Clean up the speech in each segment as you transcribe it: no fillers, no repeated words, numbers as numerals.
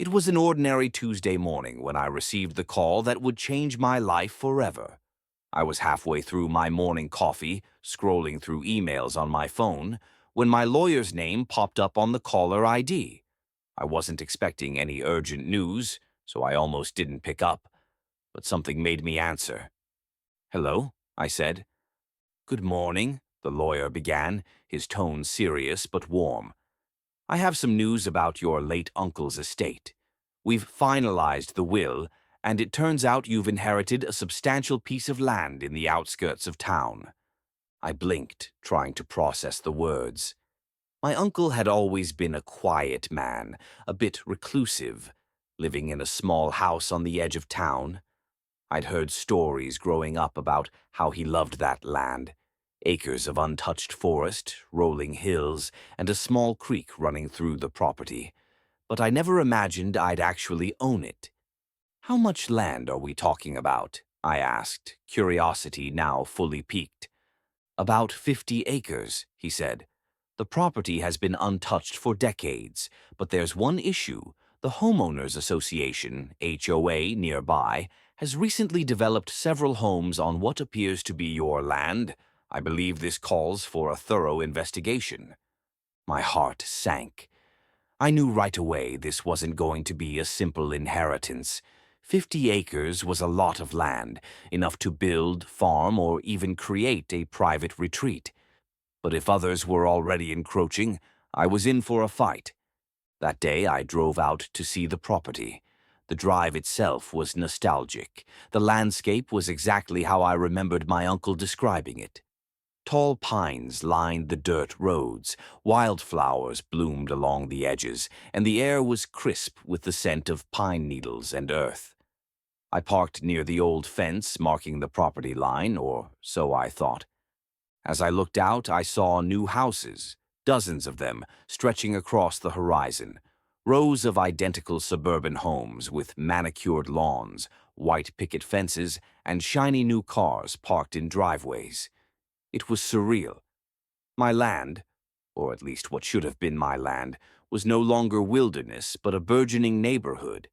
It was an ordinary Tuesday morning when I received the call that would change my life forever. I was halfway through my morning coffee, scrolling through emails on my phone, when my lawyer's name popped up on the caller ID. I wasn't expecting any urgent news, so I almost didn't pick up, but something made me answer. "Hello," I said. "Good morning," the lawyer began, his tone serious but warm. "I have some news about your late uncle's estate. We've finalized the will, and it turns out you've inherited a substantial piece of land in the outskirts of town." I blinked, trying to process the words. My uncle had always been a quiet man, a bit reclusive, living in a small house on the edge of town. I'd heard stories growing up about how he loved that land. Acres of untouched forest, rolling hills, and a small creek running through the property. But I never imagined I'd actually own it. "How much land are we talking about?" I asked, curiosity now fully piqued. "About 50 acres," he said. "The property has been untouched for decades, but there's one issue. The Homeowners Association, HOA, nearby, has recently developed several homes on what appears to be your land. I believe this calls for a thorough investigation." My heart sank. I knew right away this wasn't going to be a simple inheritance. 50 acres was a lot of land, enough to build, farm, or even create a private retreat. But if others were already encroaching, I was in for a fight. That day I drove out to see the property. The drive itself was nostalgic. The landscape was exactly how I remembered my uncle describing it. Tall pines lined the dirt roads, wildflowers bloomed along the edges, and the air was crisp with the scent of pine needles and earth. I parked near the old fence marking the property line, or so I thought. As I looked out, I saw new houses, dozens of them, stretching across the horizon. Rows of identical suburban homes with manicured lawns, white picket fences, and shiny new cars parked in driveways. It was surreal. My land, or at least what should have been my land, was no longer wilderness but a burgeoning neighborhood.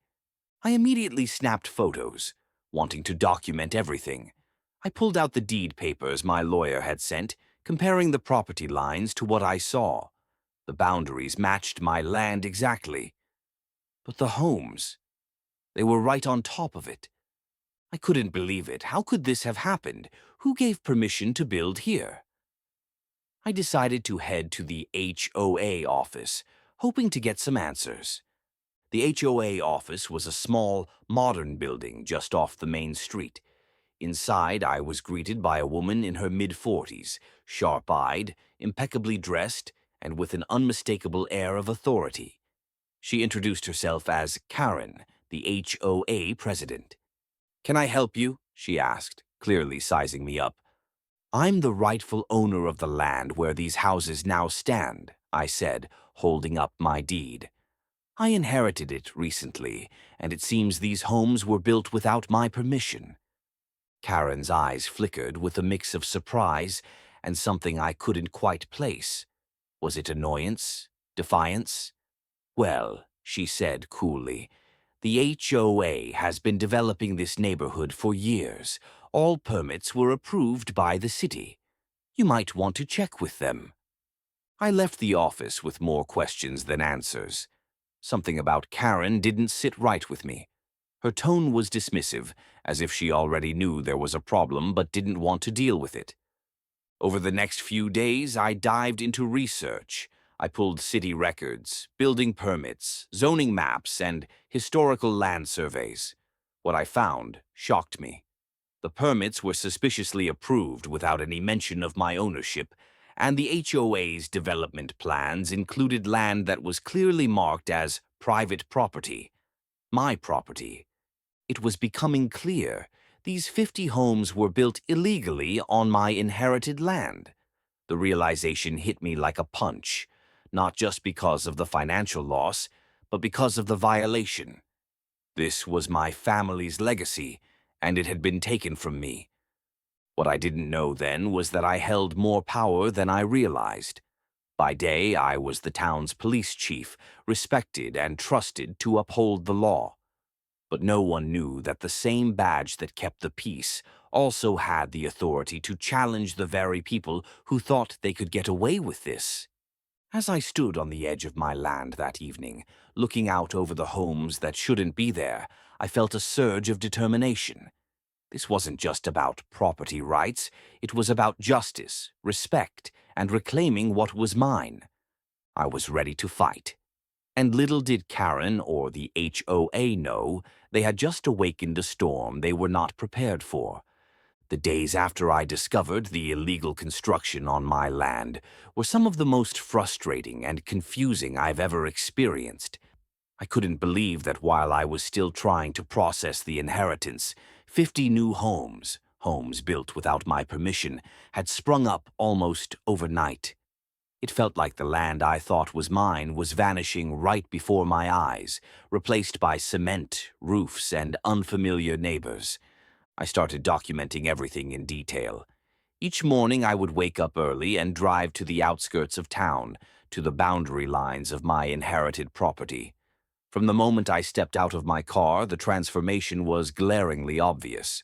I immediately snapped photos, wanting to document everything. I pulled out the deed papers my lawyer had sent, comparing the property lines to what I saw. The boundaries matched my land exactly. But the homes, they were right on top of it. I couldn't believe it. How could this have happened? Who gave permission to build here? I decided to head to the HOA office, hoping to get some answers. The HOA office was a small, modern building just off the main street. Inside, I was greeted by a woman in her mid-40s, sharp-eyed, impeccably dressed, and with an unmistakable air of authority. She introduced herself as Karen, the HOA president. "Can I help you?" she asked, clearly sizing me up. "I'm the rightful owner of the land where these houses now stand," I said, holding up my deed. "I inherited it recently, and it seems these homes were built without my permission." Karen's eyes flickered with a mix of surprise and something I couldn't quite place. Was it annoyance? Defiance? "Well," she said coolly, "the HOA has been developing this neighborhood for years. All permits were approved by the city. You might want to check with them." I left the office with more questions than answers. Something about Karen didn't sit right with me. Her tone was dismissive, as if she already knew there was a problem but didn't want to deal with it. Over the next few days, I dived into research. I pulled city records, building permits, zoning maps, and historical land surveys. What I found shocked me. The permits were suspiciously approved without any mention of my ownership, and the HOA's development plans included land that was clearly marked as private property. My property. It was becoming clear. These 50 homes were built illegally on my inherited land. The realization hit me like a punch, not just because of the financial loss, but because of the violation. This was my family's legacy, and it had been taken from me. What I didn't know then was that I held more power than I realized. By day, I was the town's police chief, respected and trusted to uphold the law. But no one knew that the same badge that kept the peace also had the authority to challenge the very people who thought they could get away with this. As I stood on the edge of my land that evening, looking out over the homes that shouldn't be there, I felt a surge of determination. This wasn't just about property rights, it was about justice, respect, and reclaiming what was mine. I was ready to fight. And little did Karen or the HOA know, they had just awakened a storm they were not prepared for. The days after I discovered the illegal construction on my land were some of the most frustrating and confusing I've ever experienced. I couldn't believe that while I was still trying to process the inheritance, 50 new homes built without my permission, had sprung up almost overnight. It felt like the land I thought was mine was vanishing right before my eyes, replaced by cement, roofs, and unfamiliar neighbors. I started documenting everything in detail. Each morning I would wake up early and drive to the outskirts of town, to the boundary lines of my inherited property. From the moment I stepped out of my car, the transformation was glaringly obvious.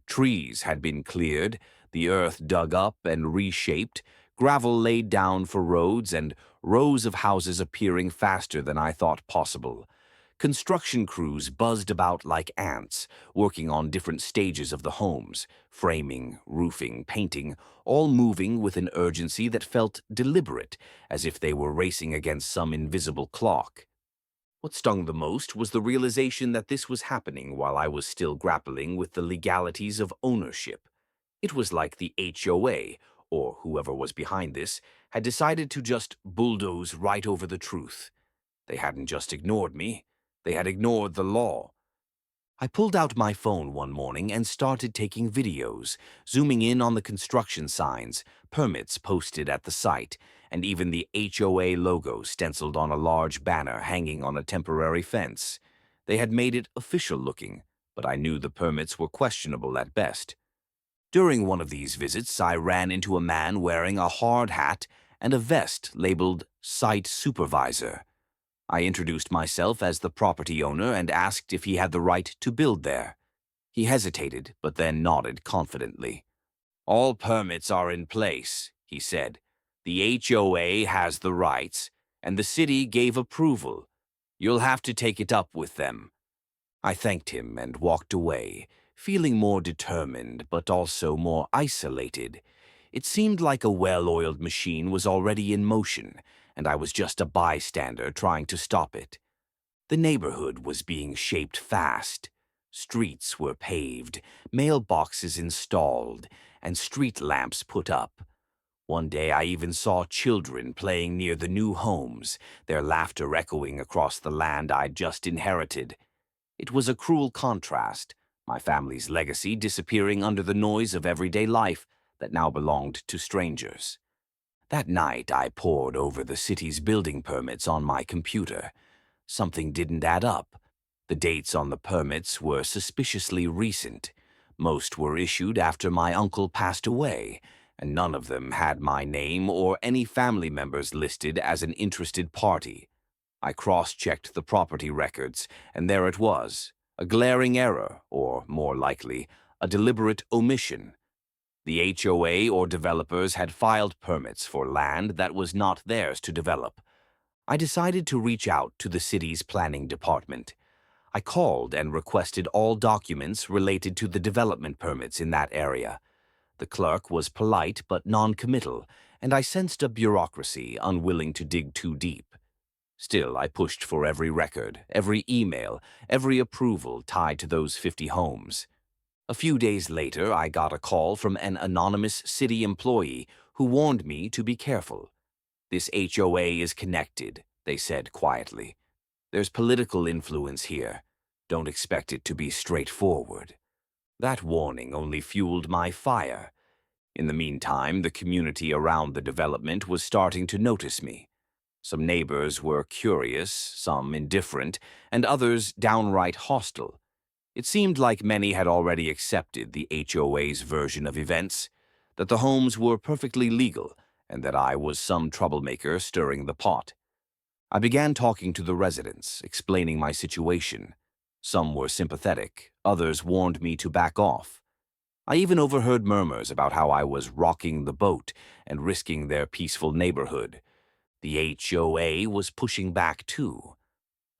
Trees had been cleared, the earth dug up and reshaped, gravel laid down for roads, and rows of houses appearing faster than I thought possible. Construction crews buzzed about like ants, working on different stages of the homes, framing, roofing, painting, all moving with an urgency that felt deliberate, as if they were racing against some invisible clock. What stung the most was the realization that this was happening while I was still grappling with the legalities of ownership. It was like the HOA, or whoever was behind this, had decided to just bulldoze right over the truth. They hadn't just ignored me, they had ignored the law. I pulled out my phone one morning and started taking videos, zooming in on the construction signs, permits posted at the site, and even the HOA logo stenciled on a large banner hanging on a temporary fence. They had made it official looking, but I knew the permits were questionable at best. During one of these visits, I ran into a man wearing a hard hat and a vest labeled Site Supervisor. I introduced myself as the property owner and asked if he had the right to build there. He hesitated, but then nodded confidently. "All permits are in place," he said. "The HOA has the rights, and the city gave approval. You'll have to take it up with them." I thanked him and walked away, feeling more determined but also more isolated. It seemed like a well-oiled machine was already in motion, and I was just a bystander trying to stop it. The neighborhood was being shaped fast. Streets were paved, mailboxes installed, and street lamps put up. One day I even saw children playing near the new homes, their laughter echoing across the land I'd just inherited. It was a cruel contrast, my family's legacy disappearing under the noise of everyday life that now belonged to strangers. That night, I pored over the city's building permits on my computer. Something didn't add up. The dates on the permits were suspiciously recent. Most were issued after my uncle passed away, and none of them had my name or any family members listed as an interested party. I cross-checked the property records, and there it was, a glaring error, or more likely, a deliberate omission. The HOA or developers had filed permits for land that was not theirs to develop. I decided to reach out to the city's planning department. I called and requested all documents related to the development permits in that area. The clerk was polite but non-committal, and I sensed a bureaucracy unwilling to dig too deep. Still, I pushed for every record, every email, every approval tied to those 50 homes. A few days later, I got a call from an anonymous city employee who warned me to be careful. "This HOA is connected," they said quietly. "There's political influence here. Don't expect it to be straightforward." That warning only fueled my fire. In the meantime, the community around the development was starting to notice me. Some neighbors were curious, some indifferent, and others downright hostile. It seemed like many had already accepted the HOA's version of events, that the homes were perfectly legal and that I was some troublemaker stirring the pot. I began talking to the residents, explaining my situation. Some were sympathetic, others warned me to back off. I even overheard murmurs about how I was rocking the boat and risking their peaceful neighborhood. The HOA was pushing back too.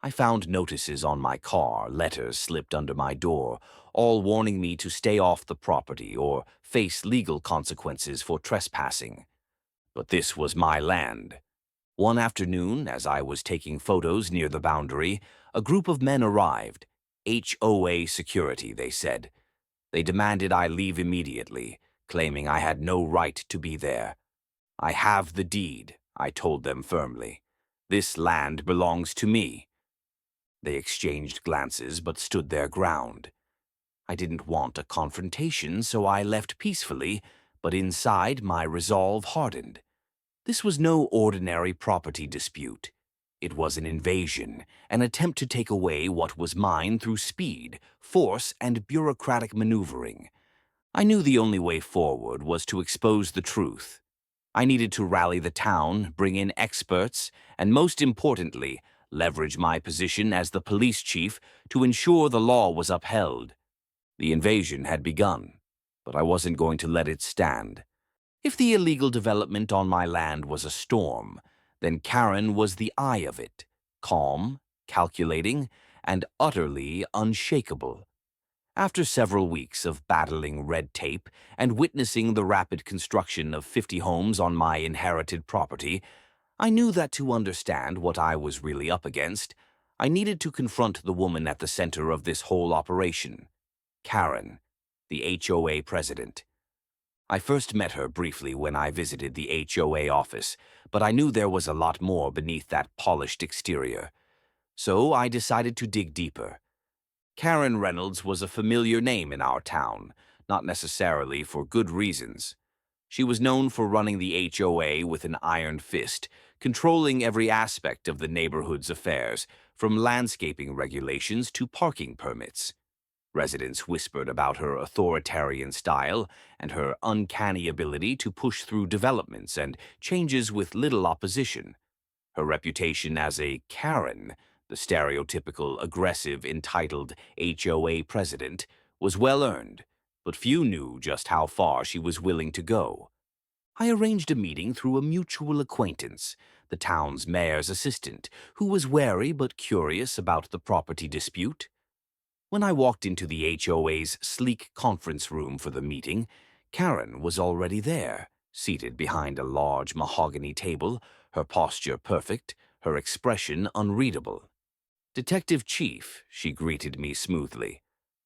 I found notices on my car, letters slipped under my door, all warning me to stay off the property or face legal consequences for trespassing. But this was my land. One afternoon, as I was taking photos near the boundary, a group of men arrived. HOA security, they said. They demanded I leave immediately, claiming I had no right to be there. I have the deed, I told them firmly. This land belongs to me. They exchanged glances but stood their ground. I didn't want a confrontation, so I left peacefully, but inside my resolve hardened. This was no ordinary property dispute. It was an invasion, an attempt to take away what was mine through speed, force, and bureaucratic maneuvering. I knew the only way forward was to expose the truth. I needed to rally the town, bring in experts, and most importantly, leverage my position as the police chief to ensure the law was upheld. The invasion had begun, but I wasn't going to let it stand. If the illegal development on my land was a storm, then Karen was the eye of it, calm, calculating, and utterly unshakable. After several weeks of battling red tape and witnessing the rapid construction of 50 homes on my inherited property, I knew that to understand what I was really up against, I needed to confront the woman at the center of this whole operation, Karen, the HOA president. I first met her briefly when I visited the HOA office, but I knew there was a lot more beneath that polished exterior. So I decided to dig deeper. Karen Reynolds was a familiar name in our town, not necessarily for good reasons. She was known for running the HOA with an iron fist, controlling every aspect of the neighborhood's affairs, from landscaping regulations to parking permits. Residents whispered about her authoritarian style and her uncanny ability to push through developments and changes with little opposition. Her reputation as a Karen, the stereotypical aggressive, entitled HOA president, was well earned, but few knew just how far she was willing to go. I arranged a meeting through a mutual acquaintance, the town's mayor's assistant, who was wary but curious about the property dispute. When I walked into the HOA's sleek conference room for the meeting, Karen was already there, seated behind a large mahogany table, her posture perfect, her expression unreadable. "Detective Chief," she greeted me smoothly.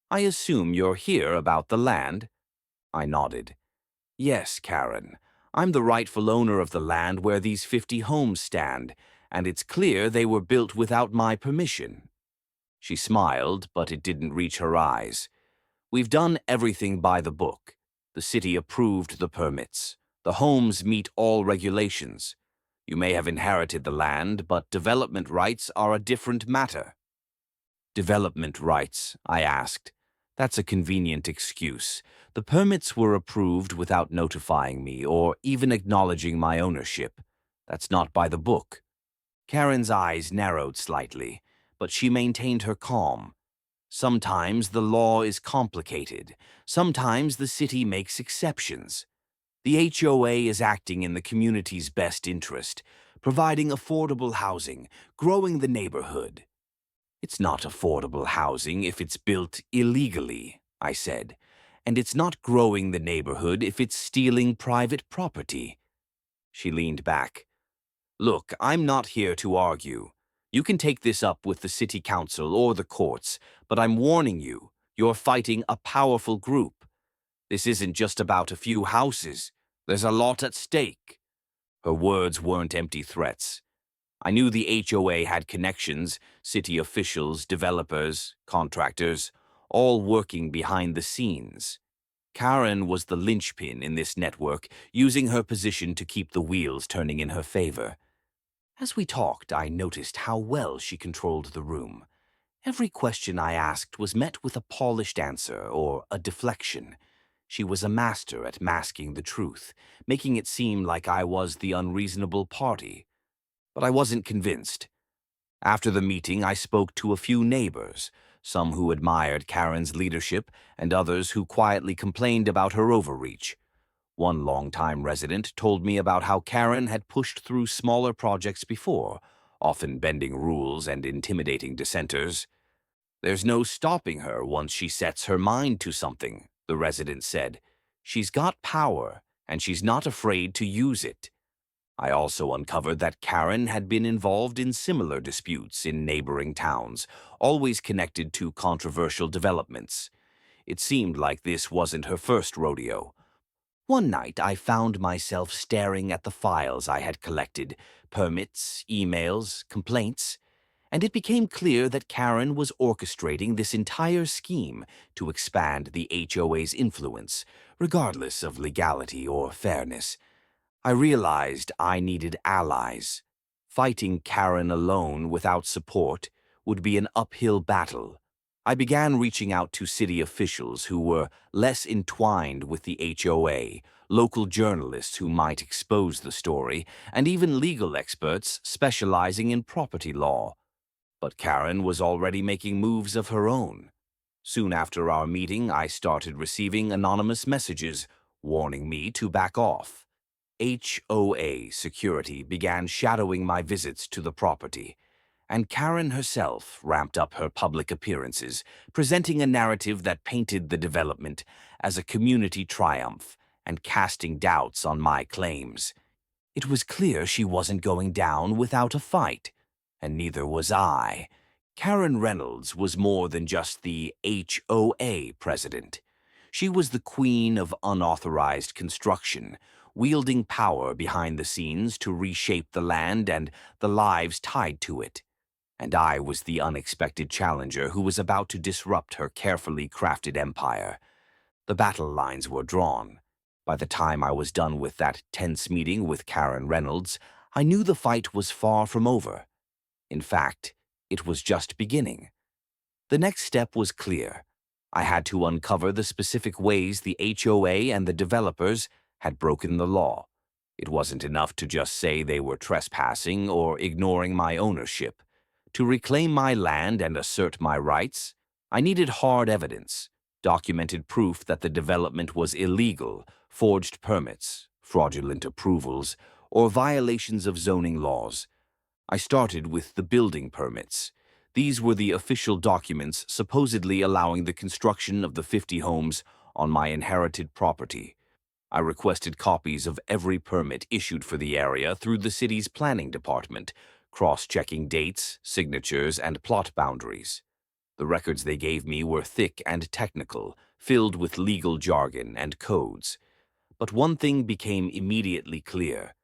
"I assume you're here about the land?" I nodded. "Yes, Karen. I'm the rightful owner of the land where these 50 homes stand, and it's clear they were built without my permission." She smiled, but it didn't reach her eyes. "We've done everything by the book. The city approved the permits. The homes meet all regulations. You may have inherited the land, but development rights are a different matter." "Development rights?" I asked. "That's a convenient excuse. The permits were approved without notifying me or even acknowledging my ownership. That's not by the book." Karen's eyes narrowed slightly, but she maintained her calm. "Sometimes the law is complicated. Sometimes the city makes exceptions. The HOA is acting in the community's best interest, providing affordable housing, growing the neighborhood." "It's not affordable housing if it's built illegally," I said, "and it's not growing the neighborhood if it's stealing private property." She leaned back. "Look, I'm not here to argue. You can take this up with the city council or the courts, but I'm warning you, you're fighting a powerful group. This isn't just about a few houses. There's a lot at stake." Her words weren't empty threats. I knew the HOA had connections, city officials, developers, contractors, all working behind the scenes. Karen was the linchpin in this network, using her position to keep the wheels turning in her favor. As we talked, I noticed how well she controlled the room. Every question I asked was met with a polished answer or a deflection. She was a master at masking the truth, making it seem like I was the unreasonable party. But I wasn't convinced. After the meeting, I spoke to a few neighbors, some who admired Karen's leadership and others who quietly complained about her overreach. One longtime resident told me about how Karen had pushed through smaller projects before, often bending rules and intimidating dissenters. "There's no stopping her once she sets her mind to something," the resident said. "She's got power, and she's not afraid to use it." I also uncovered that Karen had been involved in similar disputes in neighboring towns, always connected to controversial developments. It seemed like this wasn't her first rodeo. One night, I found myself staring at the files I had collected, permits, emails, complaints, and it became clear that Karen was orchestrating this entire scheme to expand the HOA's influence, regardless of legality or fairness. I realized I needed allies. Fighting Karen alone without support would be an uphill battle. I began reaching out to city officials who were less entwined with the HOA, local journalists who might expose the story, and even legal experts specializing in property law. But Karen was already making moves of her own. Soon after our meeting, I started receiving anonymous messages warning me to back off. HOA security began shadowing my visits to the property, and Karen herself ramped up her public appearances, presenting a narrative that painted the development as a community triumph and casting doubts on my claims. It was clear she wasn't going down without a fight, and neither was I. Karen Reynolds was more than just the HOA president. She was the queen of unauthorized construction, wielding power behind the scenes to reshape the land and the lives tied to it. And I was the unexpected challenger who was about to disrupt her carefully crafted empire. The battle lines were drawn. By the time I was done with that tense meeting with Karen Reynolds, I knew the fight was far from over. In fact, it was just beginning. The next step was clear. I had to uncover the specific ways the HOA and the developers had broken the law. It wasn't enough to just say they were trespassing or ignoring my ownership. To reclaim my land and assert my rights, I needed hard evidence, documented proof that the development was illegal, forged permits, fraudulent approvals, or violations of zoning laws. I started with the building permits. These were the official documents supposedly allowing the construction of the 50 homes on my inherited property. I requested copies of every permit issued for the area through the city's planning department, cross-checking dates, signatures, and plot boundaries. The records they gave me were thick and technical, filled with legal jargon and codes. But one thing became immediately clear.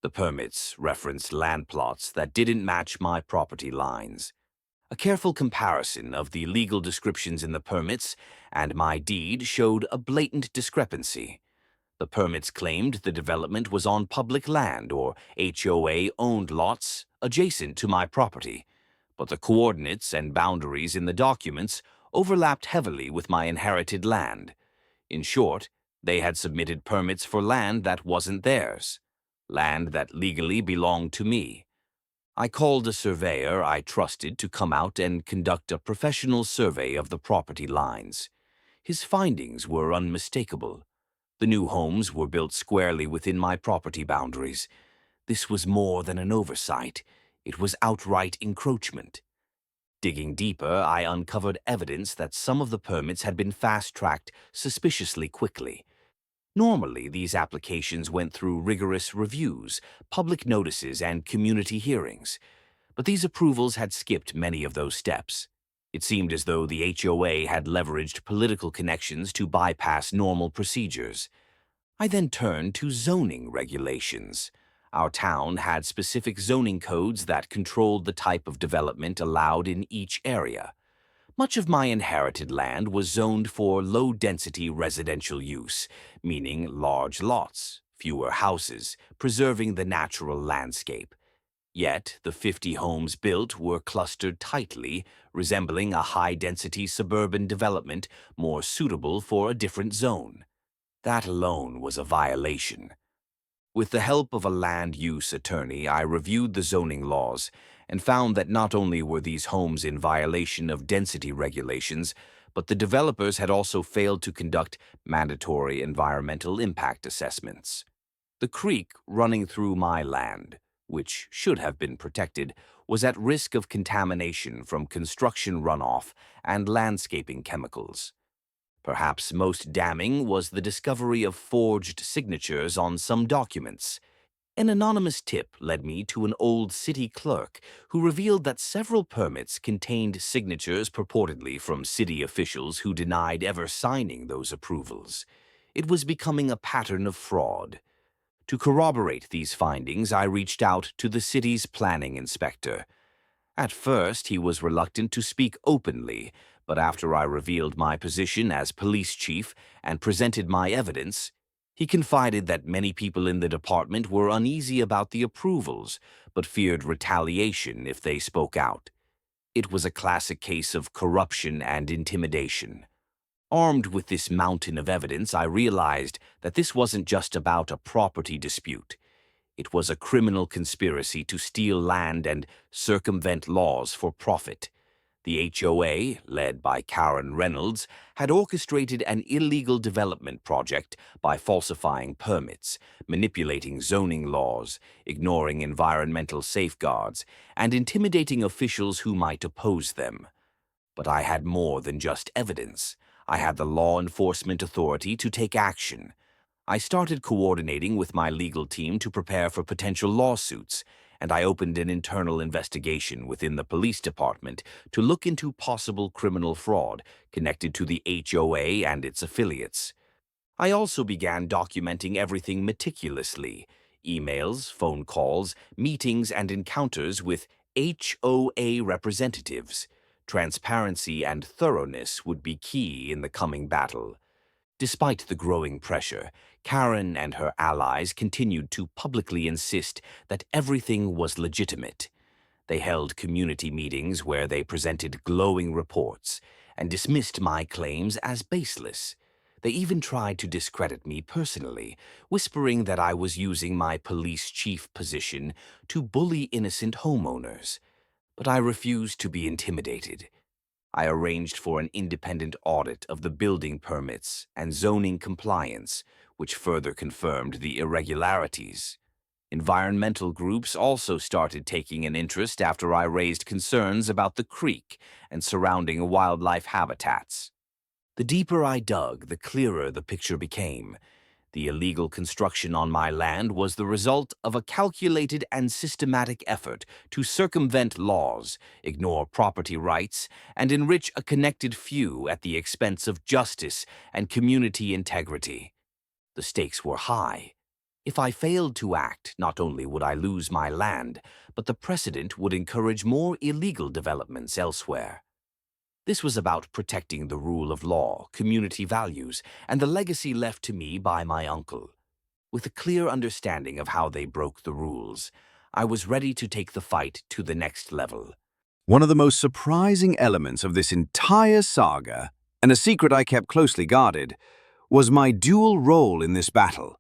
The permits referenced land plots that didn't match my property lines. A careful comparison of the legal descriptions in the permits and my deed showed a blatant discrepancy. The permits claimed the development was on public land or HOA-owned lots adjacent to my property, but the coordinates and boundaries in the documents overlapped heavily with my inherited land. In short, they had submitted permits for land that wasn't theirs, land that legally belonged to me. I called a surveyor I trusted to come out and conduct a professional survey of the property lines. His findings were unmistakable. The new homes were built squarely within my property boundaries. This was more than an oversight. It was outright encroachment. Digging deeper, I uncovered evidence that some of the permits had been fast-tracked suspiciously quickly. Normally, these applications went through rigorous reviews, public notices, and community hearings. But these approvals had skipped many of those steps. It seemed as though the HOA had leveraged political connections to bypass normal procedures. I then turned to zoning regulations. Our town had specific zoning codes that controlled the type of development allowed in each area. Much of my inherited land was zoned for low-density residential use, meaning large lots, fewer houses, preserving the natural landscape. Yet, the 50 homes built were clustered tightly, resembling a high-density suburban development more suitable for a different zone. That alone was a violation. With the help of a land use attorney, I reviewed the zoning laws and found that not only were these homes in violation of density regulations, but the developers had also failed to conduct mandatory environmental impact assessments. The creek running through my land, which should have been protected, was at risk of contamination from construction runoff and landscaping chemicals. Perhaps most damning was the discovery of forged signatures on some documents. An anonymous tip led me to an old city clerk who revealed that several permits contained signatures purportedly from city officials who denied ever signing those approvals. It was becoming a pattern of fraud. To corroborate these findings, I reached out to the city's planning inspector. At first, he was reluctant to speak openly, but after I revealed my position as police chief and presented my evidence, he confided that many people in the department were uneasy about the approvals, but feared retaliation if they spoke out. It was a classic case of corruption and intimidation. Armed with this mountain of evidence, I realized that this wasn't just about a property dispute. It was a criminal conspiracy to steal land and circumvent laws for profit. The HOA, led by Karen Reynolds, had orchestrated an illegal development project by falsifying permits, manipulating zoning laws, ignoring environmental safeguards, and intimidating officials who might oppose them. But I had more than just evidence. I had the law enforcement authority to take action. I started coordinating with my legal team to prepare for potential lawsuits, and I opened an internal investigation within the police department to look into possible criminal fraud connected to the HOA and its affiliates. I also began documenting everything meticulously: emails, phone calls, meetings, and encounters with HOA representatives. Transparency and thoroughness would be key in the coming battle. Despite the growing pressure, Karen and her allies continued to publicly insist that everything was legitimate. They held community meetings where they presented glowing reports and dismissed my claims as baseless. They even tried to discredit me personally, whispering that I was using my police chief position to bully innocent homeowners. But I refused to be intimidated. I arranged for an independent audit of the building permits and zoning compliance, which further confirmed the irregularities. Environmental groups also started taking an interest after I raised concerns about the creek and surrounding wildlife habitats. The deeper I dug, the clearer the picture became. The illegal construction on my land was the result of a calculated and systematic effort to circumvent laws, ignore property rights, and enrich a connected few at the expense of justice and community integrity. The stakes were high. If I failed to act, not only would I lose my land, but the precedent would encourage more illegal developments elsewhere. This was about protecting the rule of law, community values, and the legacy left to me by my uncle. With a clear understanding of how they broke the rules, I was ready to take the fight to the next level. One of the most surprising elements of this entire saga, and a secret I kept closely guarded, was my dual role in this battle.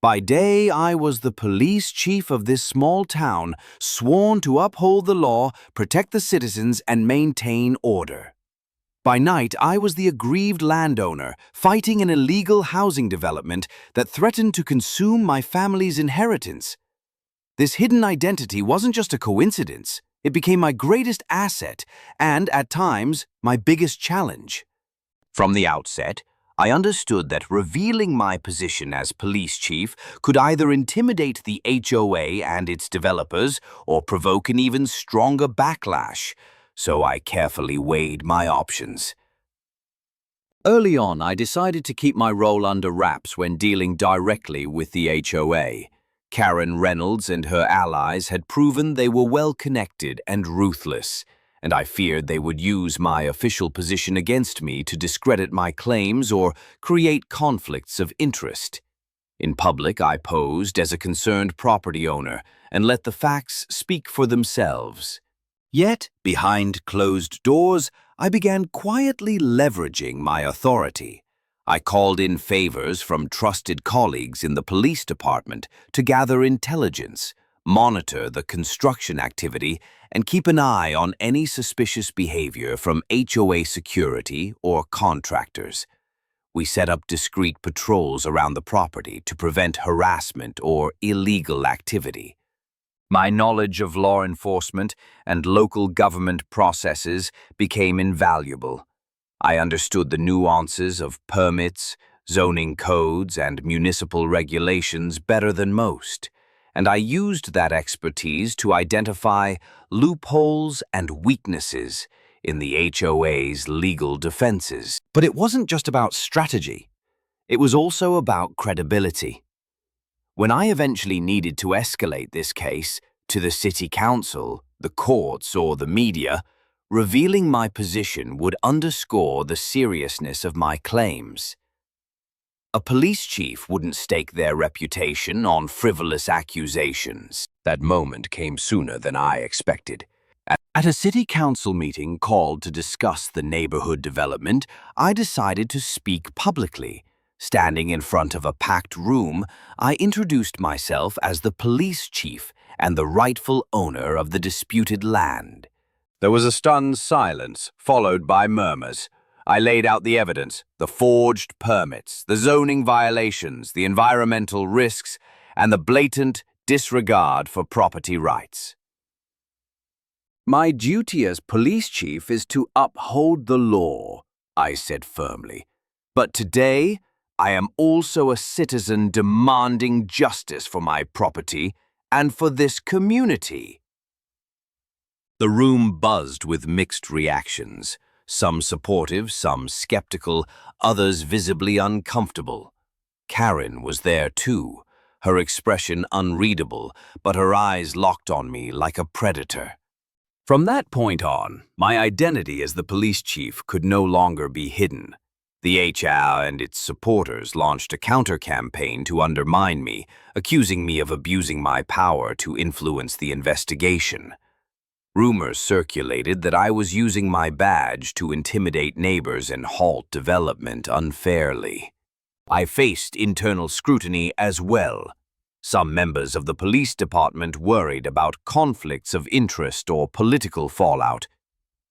By day, I was the police chief of this small town, sworn to uphold the law, protect the citizens, and maintain order. By night, I was the aggrieved landowner, fighting an illegal housing development that threatened to consume my family's inheritance. This hidden identity wasn't just a coincidence. It became my greatest asset and, at times, my biggest challenge. From the outset, I understood that revealing my position as police chief could either intimidate the HOA and its developers or provoke an even stronger backlash, so I carefully weighed my options. Early on, I decided to keep my role under wraps when dealing directly with the HOA. Karen Reynolds and her allies had proven they were well-connected and ruthless, and I feared they would use my official position against me to discredit my claims or create conflicts of interest. In public, I posed as a concerned property owner and let the facts speak for themselves. Yet, behind closed doors, I began quietly leveraging my authority. I called in favors from trusted colleagues in the police department to gather intelligence, monitor the construction activity, and keep an eye on any suspicious behavior from HOA security or contractors. We set up discreet patrols around the property to prevent harassment or illegal activity. My knowledge of law enforcement and local government processes became invaluable. I understood the nuances of permits, zoning codes, and municipal regulations better than most, and I used that expertise to identify loopholes and weaknesses in the HOA's legal defenses. But it wasn't just about strategy. It was also about credibility. When I eventually needed to escalate this case to the city council, the courts, or the media, revealing my position would underscore the seriousness of my claims. A police chief wouldn't stake their reputation on frivolous accusations. That moment came sooner than I expected. At a city council meeting called to discuss the neighborhood development, I decided to speak publicly. Standing in front of a packed room, I introduced myself as the police chief and the rightful owner of the disputed land. There was a stunned silence, followed by murmurs. I laid out the evidence, the forged permits, the zoning violations, the environmental risks, and the blatant disregard for property rights. My duty as police chief is to uphold the law, I said firmly. But today, I am also a citizen demanding justice for my property and for this community. The room buzzed with mixed reactions, some supportive, some skeptical, others visibly uncomfortable. Karen was there too, her expression unreadable, but her eyes locked on me like a predator. From that point on, my identity as the police chief could no longer be hidden. The HOA and its supporters launched a counter-campaign to undermine me, accusing me of abusing my power to influence the investigation. Rumors circulated that I was using my badge to intimidate neighbors and halt development unfairly. I faced internal scrutiny as well. Some members of the police department worried about conflicts of interest or political fallout.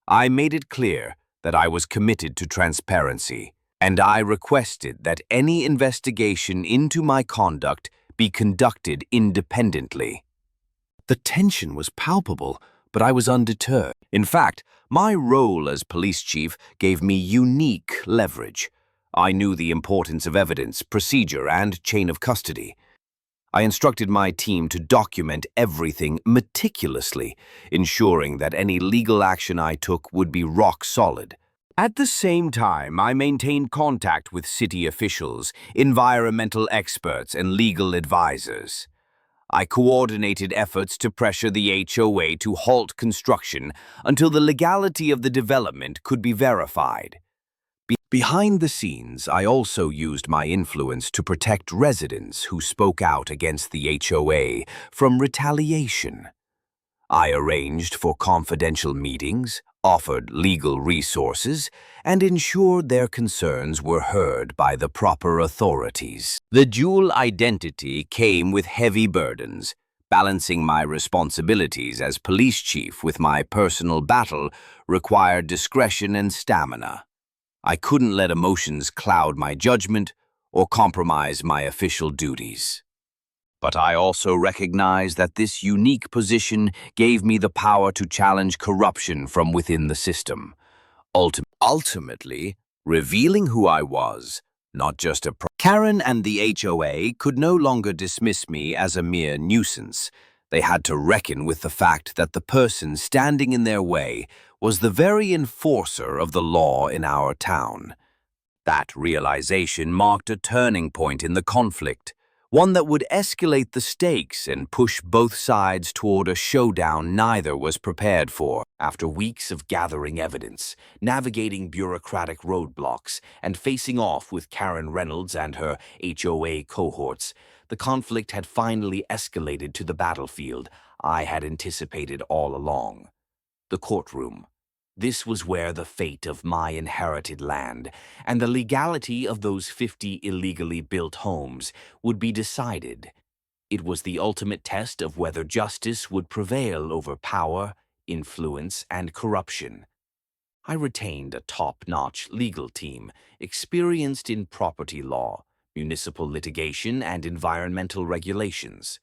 I made it clear that I was committed to transparency, and I requested that any investigation into my conduct be conducted independently. The tension was palpable, but I was undeterred. In fact, my role as police chief gave me unique leverage. I knew the importance of evidence, procedure, and chain of custody. I instructed my team to document everything meticulously, ensuring that any legal action I took would be rock solid. At the same time, I maintained contact with city officials, environmental experts, and legal advisors. I coordinated efforts to pressure the HOA to halt construction until the legality of the development could be verified. Behind the scenes, I also used my influence to protect residents who spoke out against the HOA from retaliation. I arranged for confidential meetings, offered legal resources, and ensured their concerns were heard by the proper authorities. The dual identity came with heavy burdens. Balancing my responsibilities as police chief with my personal battle required discretion and stamina. I couldn't let emotions cloud my judgment or compromise my official duties. But I also recognize that this unique position gave me the power to challenge corruption from within the system, ultimately revealing who I was, not just a Karen and the HOA could no longer dismiss me as a mere nuisance. They had to reckon with the fact that the person standing in their way was the very enforcer of the law in our town. That realization marked a turning point in the conflict, one that would escalate the stakes and push both sides toward a showdown neither was prepared for. After weeks of gathering evidence, navigating bureaucratic roadblocks, and facing off with Karen Reynolds and her HOA cohorts, the conflict had finally escalated to the battlefield I had anticipated all along. The courtroom. This was where the fate of my inherited land and the legality of those 50 illegally built homes would be decided. It was the ultimate test of whether justice would prevail over power, influence, and corruption. I retained a top-notch legal team experienced in property law, municipal litigation, and environmental regulations.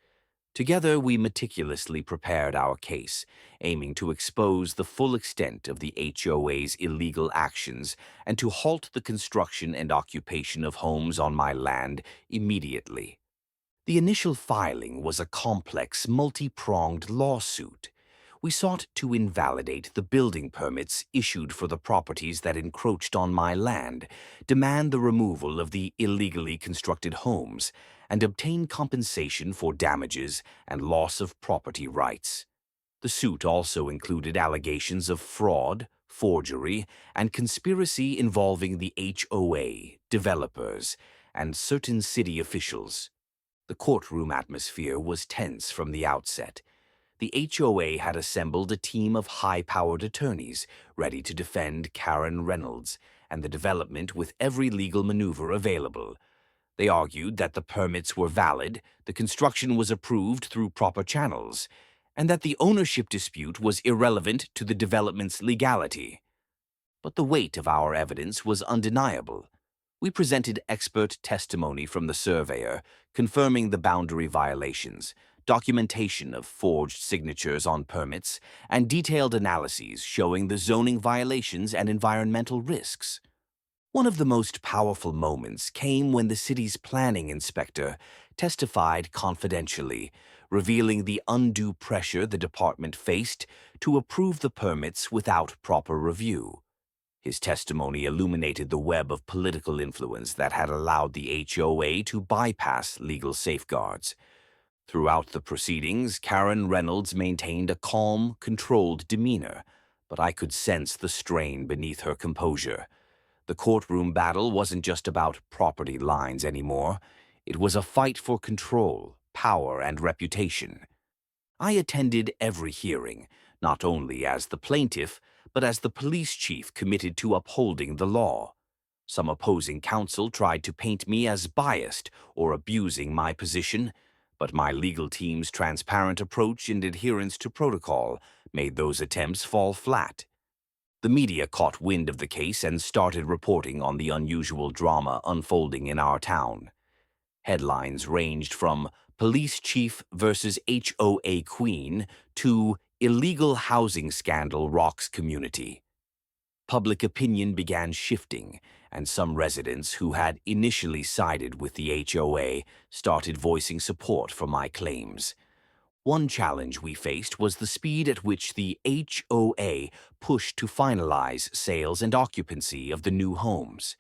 Together, we meticulously prepared our case, aiming to expose the full extent of the HOA's illegal actions and to halt the construction and occupation of homes on my land immediately. The initial filing was a complex, multi-pronged lawsuit. We sought to invalidate the building permits issued for the properties that encroached on my land, demand the removal of the illegally constructed homes, and obtain compensation for damages and loss of property rights. The suit also included allegations of fraud, forgery, and conspiracy involving the HOA, developers, and certain city officials. The courtroom atmosphere was tense from the outset. The HOA had assembled a team of high-powered attorneys ready to defend Karen Reynolds and the development with every legal maneuver available. They argued that the permits were valid, the construction was approved through proper channels, and that the ownership dispute was irrelevant to the development's legality. But the weight of our evidence was undeniable. We presented expert testimony from the surveyor, confirming the boundary violations, documentation of forged signatures on permits, and detailed analyses showing the zoning violations and environmental risks. One of the most powerful moments came when the city's planning inspector testified confidentially, revealing the undue pressure the department faced to approve the permits without proper review. His testimony illuminated the web of political influence that had allowed the HOA to bypass legal safeguards. Throughout the proceedings, Karen Reynolds maintained a calm, controlled demeanor, but I could sense the strain beneath her composure. The courtroom battle wasn't just about property lines anymore. It was a fight for control, power, and reputation. I attended every hearing, not only as the plaintiff, but as the police chief committed to upholding the law. Some opposing counsel tried to paint me as biased or abusing my position, but my legal team's transparent approach and adherence to protocol made those attempts fall flat. The media caught wind of the case and started reporting on the unusual drama unfolding in our town. Headlines ranged from Police Chief versus HOA Queen to Illegal Housing Scandal Rocks Community. Public opinion began shifting, and some residents who had initially sided with the HOA started voicing support for my claims. One challenge we faced was the speed at which the HOA pushed to finalize sales and occupancy of the new homes.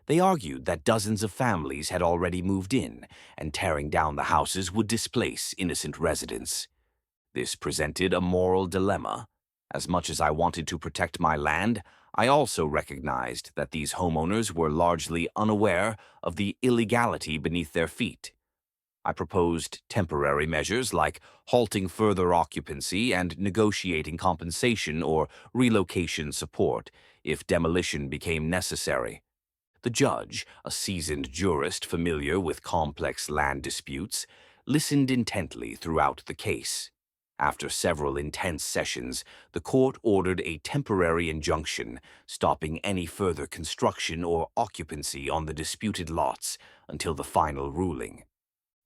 They argued that dozens of families had already moved in, and tearing down the houses would displace innocent residents. This presented a moral dilemma. As much as I wanted to protect my land, I also recognized that these homeowners were largely unaware of the illegality beneath their feet. I proposed temporary measures like halting further occupancy and negotiating compensation or relocation support if demolition became necessary. The judge, a seasoned jurist familiar with complex land disputes, listened intently throughout the case. After several intense sessions, the court ordered a temporary injunction, stopping any further construction or occupancy on the disputed lots until the final ruling.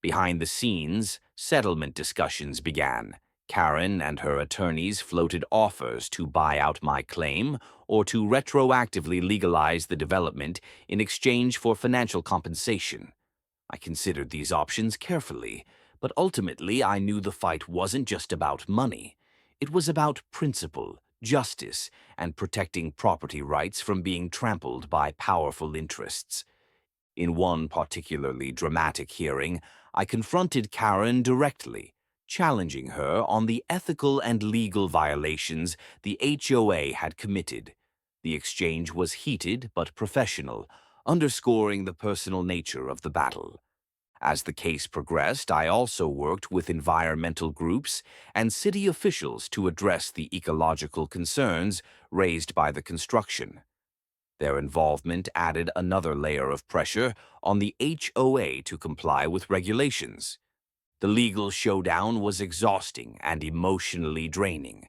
Behind the scenes, settlement discussions began. Karen and her attorneys floated offers to buy out my claim or to retroactively legalize the development in exchange for financial compensation. I considered these options carefully, but ultimately I knew the fight wasn't just about money. It was about principle, justice, and protecting property rights from being trampled by powerful interests. In one particularly dramatic hearing, I confronted Karen directly, challenging her on the ethical and legal violations the HOA had committed. The exchange was heated but professional, underscoring the personal nature of the battle. As the case progressed, I also worked with environmental groups and city officials to address the ecological concerns raised by the construction. Their involvement added another layer of pressure on the HOA to comply with regulations. The legal showdown was exhausting and emotionally draining,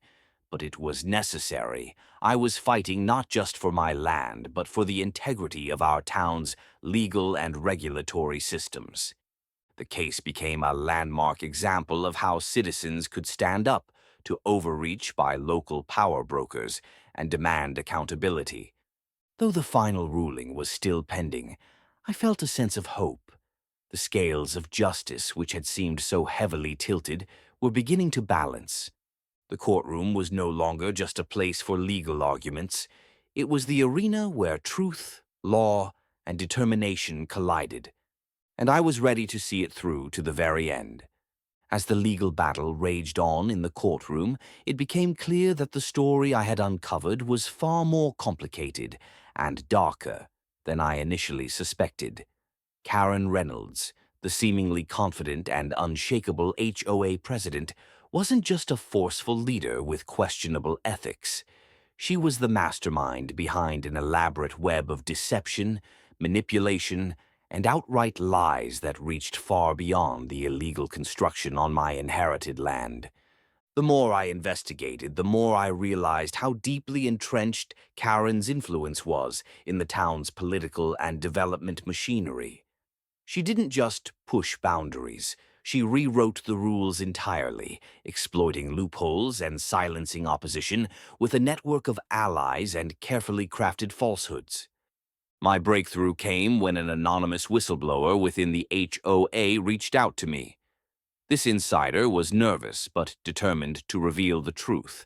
but it was necessary. I was fighting not just for my land, but for the integrity of our town's legal and regulatory systems. The case became a landmark example of how citizens could stand up to overreach by local power brokers and demand accountability. Though the final ruling was still pending, I felt a sense of hope. The scales of justice, which had seemed so heavily tilted, were beginning to balance. The courtroom was no longer just a place for legal arguments. It was the arena where truth, law, and determination collided, and I was ready to see it through to the very end. As the legal battle raged on in the courtroom, it became clear that the story I had uncovered was far more complicated and darker than I initially suspected. Karen Reynolds, the seemingly confident and unshakable HOA president, wasn't just a forceful leader with questionable ethics. She was the mastermind behind an elaborate web of deception, manipulation, and outright lies that reached far beyond the illegal construction on my inherited land. The more I investigated, the more I realized how deeply entrenched Karen's influence was in the town's political and development machinery. She didn't just push boundaries. She rewrote the rules entirely, exploiting loopholes and silencing opposition with a network of allies and carefully crafted falsehoods. My breakthrough came when an anonymous whistleblower within the HOA reached out to me. This insider was nervous but determined to reveal the truth.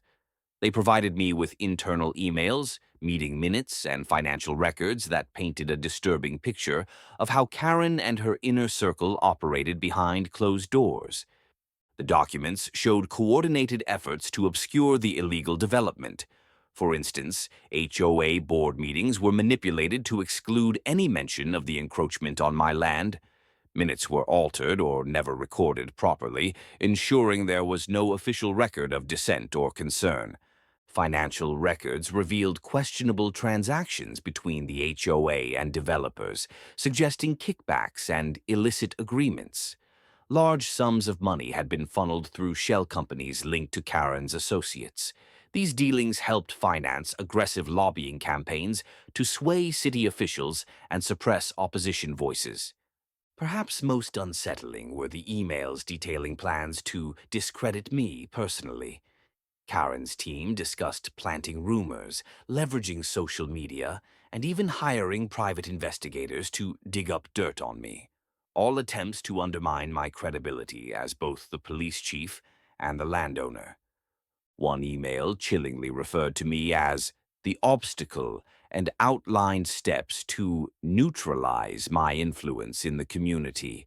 They provided me with internal emails, meeting minutes, and financial records that painted a disturbing picture of how Karen and her inner circle operated behind closed doors. The documents showed coordinated efforts to obscure the illegal development. For instance, HOA board meetings were manipulated to exclude any mention of the encroachment on my land. Minutes were altered or never recorded properly, ensuring there was no official record of dissent or concern. Financial records revealed questionable transactions between the HOA and developers, suggesting kickbacks and illicit agreements. Large sums of money had been funneled through shell companies linked to Karen's associates. These dealings helped finance aggressive lobbying campaigns to sway city officials and suppress opposition voices. Perhaps most unsettling were the emails detailing plans to discredit me personally. Karen's team discussed planting rumors, leveraging social media, and even hiring private investigators to dig up dirt on me. All attempts to undermine my credibility as both the police chief and the landowner. One email chillingly referred to me as the obstacle and outlined steps to neutralize my influence in the community.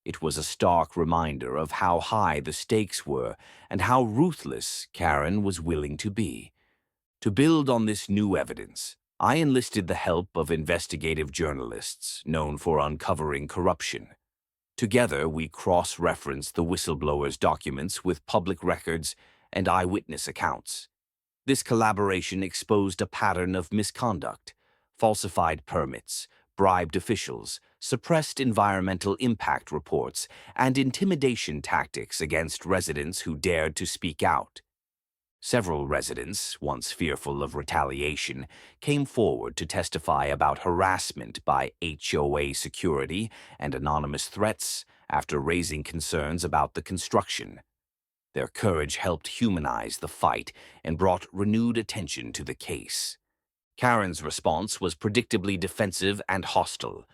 It was a stark reminder of how high the stakes were and how ruthless Karen was willing to be. To build on this new evidence, I enlisted the help of investigative journalists known for uncovering corruption. Together, we cross-referenced the whistleblower's documents with public records and eyewitness accounts. This collaboration exposed a pattern of misconduct: falsified permits, bribed officials, suppressed environmental impact reports, and intimidation tactics against residents who dared to speak out. Several residents, once fearful of retaliation, came forward to testify about harassment by HOA security and anonymous threats after raising concerns about the construction. Their courage helped humanize the fight and brought renewed attention to the case. Karen's response was predictably defensive and hostile.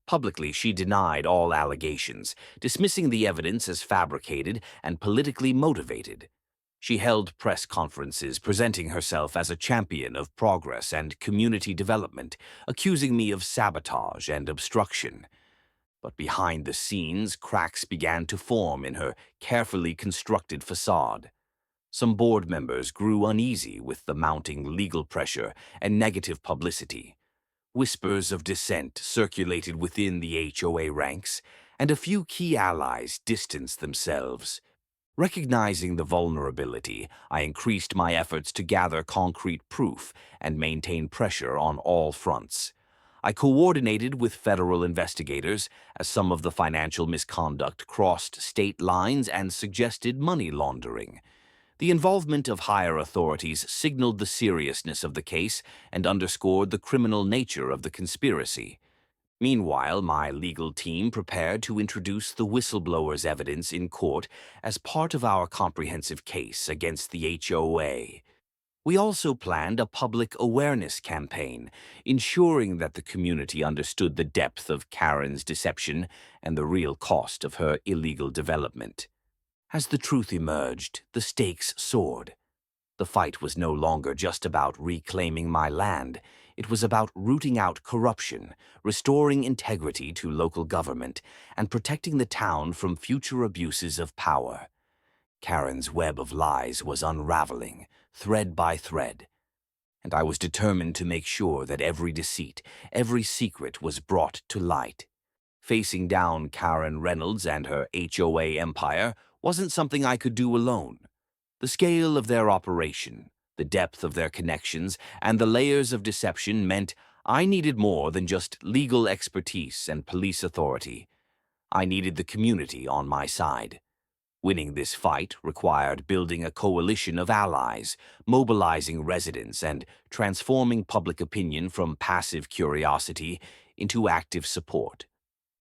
Publicly, she denied all allegations, dismissing the evidence as fabricated and politically motivated. She held press conferences presenting herself as a champion of progress and community development, accusing me of sabotage and obstruction. But behind the scenes, cracks began to form in her carefully constructed facade. Some board members grew uneasy with the mounting legal pressure and negative publicity. Whispers of dissent circulated within the HOA ranks, and a few key allies distanced themselves. Recognizing the vulnerability, I increased my efforts to gather concrete proof and maintain pressure on all fronts. I coordinated with federal investigators as some of the financial misconduct crossed state lines and suggested money laundering. The involvement of higher authorities signaled the seriousness of the case and underscored the criminal nature of the conspiracy. Meanwhile, my legal team prepared to introduce the whistleblower's evidence in court as part of our comprehensive case against the HOA. We also planned a public awareness campaign, ensuring that the community understood the depth of Karen's deception and the real cost of her illegal development. As the truth emerged, the stakes soared. The fight was no longer just about reclaiming my land. It was about rooting out corruption, restoring integrity to local government, and protecting the town from future abuses of power. Karen's web of lies was unraveling, thread by thread, and I was determined to make sure that every deceit, every secret was brought to light. Facing down Karen Reynolds and her HOA empire wasn't something I could do alone. The scale of their operation, the depth of their connections, and the layers of deception meant I needed more than just legal expertise and police authority. I needed the community on my side. Winning this fight required building a coalition of allies, mobilizing residents, and transforming public opinion from passive curiosity into active support.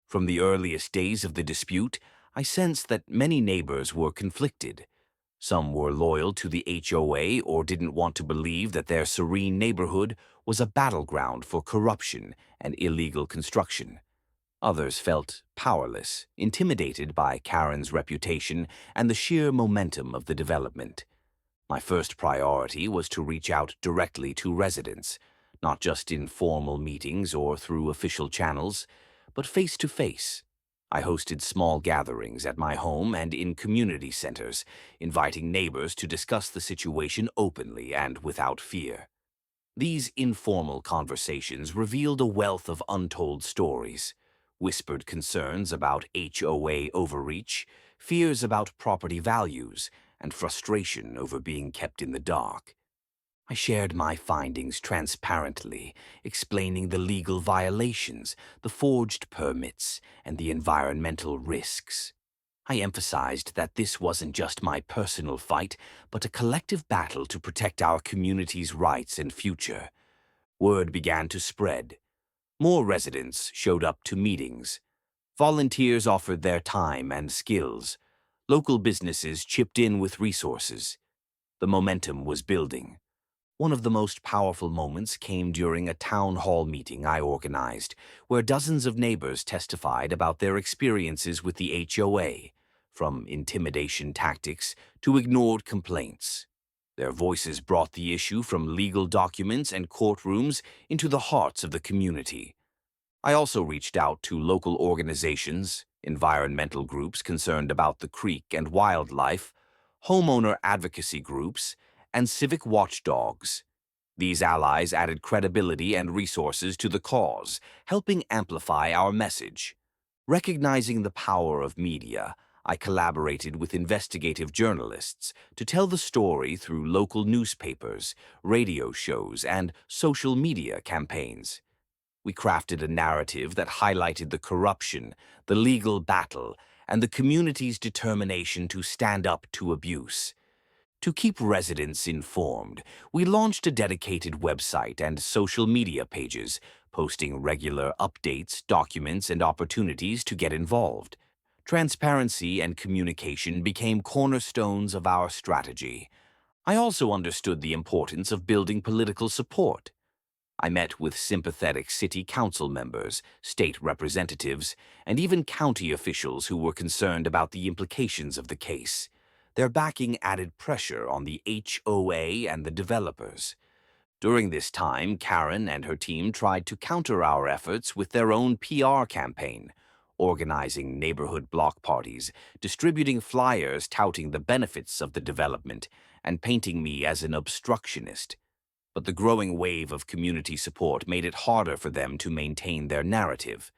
From the earliest days of the dispute, I sensed that many neighbors were conflicted. Some were loyal to the HOA or didn't want to believe that their serene neighborhood was a battleground for corruption and illegal construction. Others felt powerless, intimidated by Karen's reputation and the sheer momentum of the development. My first priority was to reach out directly to residents, not just in formal meetings or through official channels, but face to face. I hosted small gatherings at my home and in community centers, inviting neighbors to discuss the situation openly and without fear. These informal conversations revealed a wealth of untold stories: whispered concerns about HOA overreach, fears about property values, and frustration over being kept in the dark. I shared my findings transparently, explaining the legal violations, the forged permits, and the environmental risks. I emphasized that this wasn't just my personal fight, but a collective battle to protect our community's rights and future. Word began to spread. More residents showed up to meetings. Volunteers offered their time and skills. Local businesses chipped in with resources. The momentum was building. One of the most powerful moments came during a town hall meeting I organized, where dozens of neighbors testified about their experiences with the HOA, from intimidation tactics to ignored complaints. Their voices brought the issue from legal documents and courtrooms into the hearts of the community. I also reached out to local organizations, environmental groups concerned about the creek and wildlife, homeowner advocacy groups, and civic watchdogs. These allies added credibility and resources to the cause, helping amplify our message. Recognizing the power of media, I collaborated with investigative journalists to tell the story through local newspapers, radio shows, and social media campaigns. We crafted a narrative that highlighted the corruption, the legal battle, and the community's determination to stand up to abuse. To keep residents informed, we launched a dedicated website and social media pages, posting regular updates, documents, and opportunities to get involved. Transparency and communication became cornerstones of our strategy. I also understood the importance of building political support. I met with sympathetic city council members, state representatives, and even county officials who were concerned about the implications of the case. Their backing added pressure on the HOA and the developers. During this time, Karen and her team tried to counter our efforts with their own PR campaign, organizing neighborhood block parties, distributing flyers touting the benefits of the development, and painting me as an obstructionist. But the growing wave of community support made it harder for them to maintain their narrative.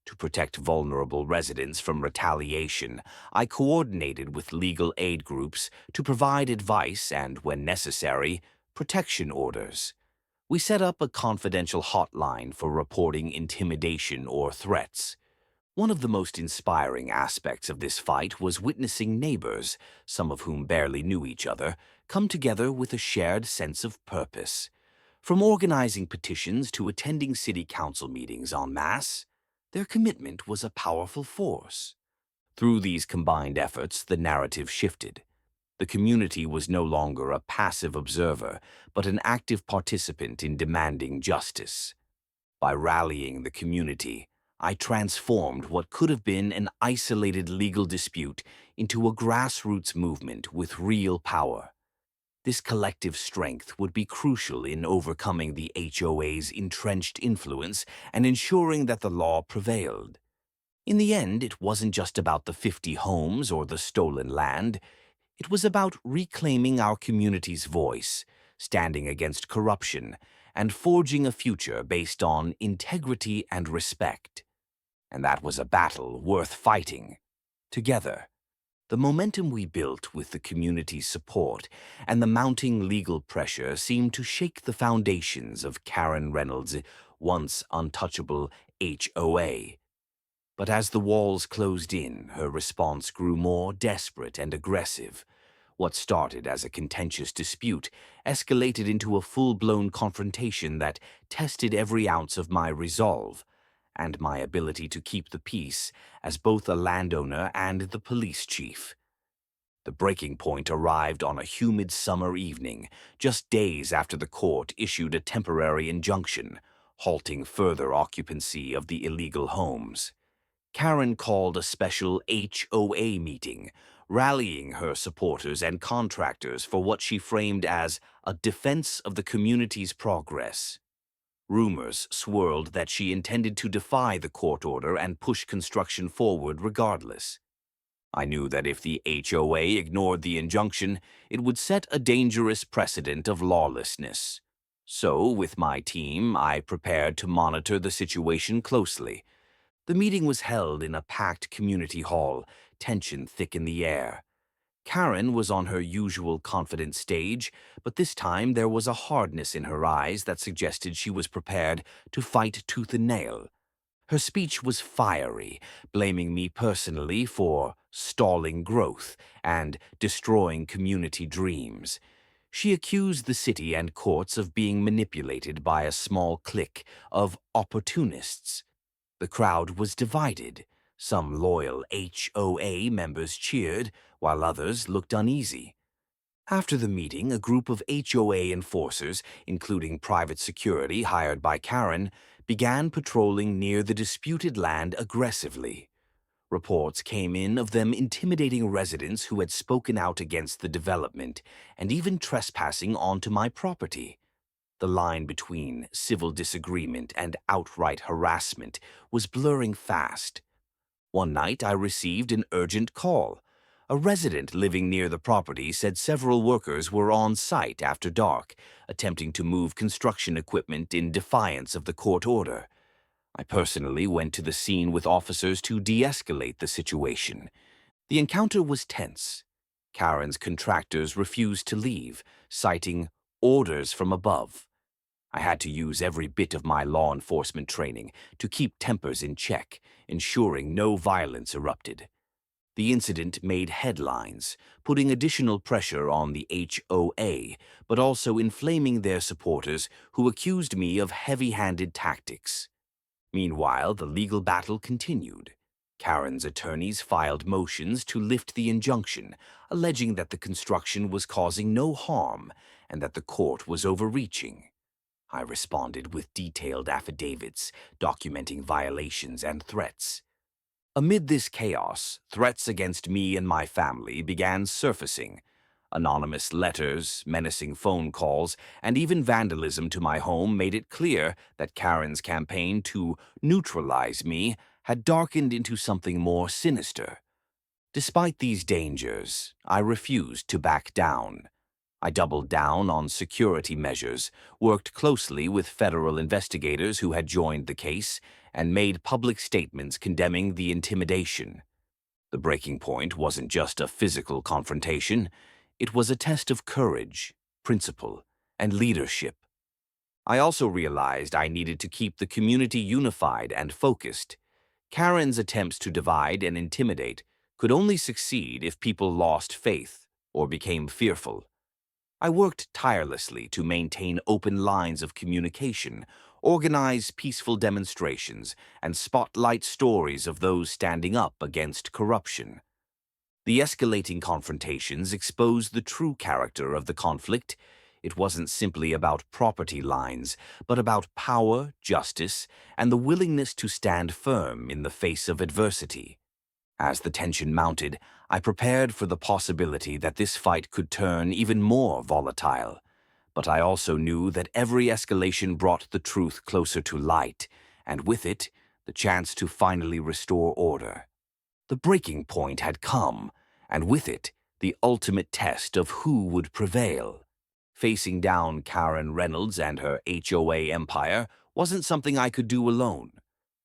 To protect vulnerable residents from retaliation, I coordinated with legal aid groups to provide advice and, when necessary, protection orders. We set up a confidential hotline for reporting intimidation or threats. One of the most inspiring aspects of this fight was witnessing neighbors, some of whom barely knew each other, come together with a shared sense of purpose. From organizing petitions to attending city council meetings en masse, their commitment was a powerful force. Through these combined efforts, the narrative shifted. The community was no longer a passive observer, but an active participant in demanding justice. By rallying the community, I transformed what could have been an isolated legal dispute into a grassroots movement with real power. This collective strength would be crucial in overcoming the HOA's entrenched influence and ensuring that the law prevailed. In the end, it wasn't just about the 50 homes or the stolen land. It was about reclaiming our community's voice, standing against corruption, and forging a future based on integrity and respect. And that was a battle worth fighting. Together, the momentum we built with the community's support and the mounting legal pressure seemed to shake the foundations of Karen Reynolds' once untouchable HOA. But as the walls closed in, her response grew more desperate and aggressive. What started as a contentious dispute escalated into a full-blown confrontation that tested every ounce of my resolve and my ability to keep the peace as both a landowner and the police chief. The breaking point arrived on a humid summer evening, just days after the court issued a temporary injunction, halting further occupancy of the illegal homes. Karen called a special HOA meeting, rallying her supporters and contractors for what she framed as a defense of the community's progress. Rumors swirled that she intended to defy the court order and push construction forward regardless. I knew that if the HOA ignored the injunction, it would set a dangerous precedent of lawlessness. So, with my team, I prepared to monitor the situation closely. The meeting was held in a packed community hall, tension thick in the air. Karen was on her usual confident stage, but this time there was a hardness in her eyes that suggested she was prepared to fight tooth and nail. Her speech was fiery, blaming me personally for stalling growth and destroying community dreams. She accused the city and courts of being manipulated by a small clique of opportunists. The crowd was divided. Some loyal HOA members cheered, while others looked uneasy. After the meeting, a group of HOA enforcers, including private security hired by Karen, began patrolling near the disputed land aggressively. Reports came in of them intimidating residents who had spoken out against the development and even trespassing onto my property. The line between civil disagreement and outright harassment was blurring fast. One night I received an urgent call. A resident living near the property said several workers were on site after dark, attempting to move construction equipment in defiance of the court order. I personally went to the scene with officers to de-escalate the situation. The encounter was tense. Karen's contractors refused to leave, citing orders from above. I had to use every bit of my law enforcement training to keep tempers in check, ensuring no violence erupted. The incident made headlines, putting additional pressure on the HOA, but also inflaming their supporters who accused me of heavy-handed tactics. Meanwhile, the legal battle continued. Karen's attorneys filed motions to lift the injunction, alleging that the construction was causing no harm and that the court was overreaching. I responded with detailed affidavits documenting violations and threats. Amid this chaos, threats against me and my family began surfacing. Anonymous letters, menacing phone calls, and even vandalism to my home made it clear that Karen's campaign to neutralize me had darkened into something more sinister. Despite these dangers, I refused to back down. I doubled down on security measures, worked closely with federal investigators who had joined the case, and made public statements condemning the intimidation. The breaking point wasn't just a physical confrontation, it was a test of courage, principle, and leadership. I also realized I needed to keep the community unified and focused. Karen's attempts to divide and intimidate could only succeed if people lost faith or became fearful. I worked tirelessly to maintain open lines of communication, organize peaceful demonstrations, and spotlight stories of those standing up against corruption. The escalating confrontations exposed the true character of the conflict. It wasn't simply about property lines, but about power, justice, and the willingness to stand firm in the face of adversity. As the tension mounted, I prepared for the possibility that this fight could turn even more volatile. But I also knew that every escalation brought the truth closer to light, and with it, the chance to finally restore order. The breaking point had come, and with it, the ultimate test of who would prevail. Facing down Karen Reynolds and her HOA empire wasn't something I could do alone.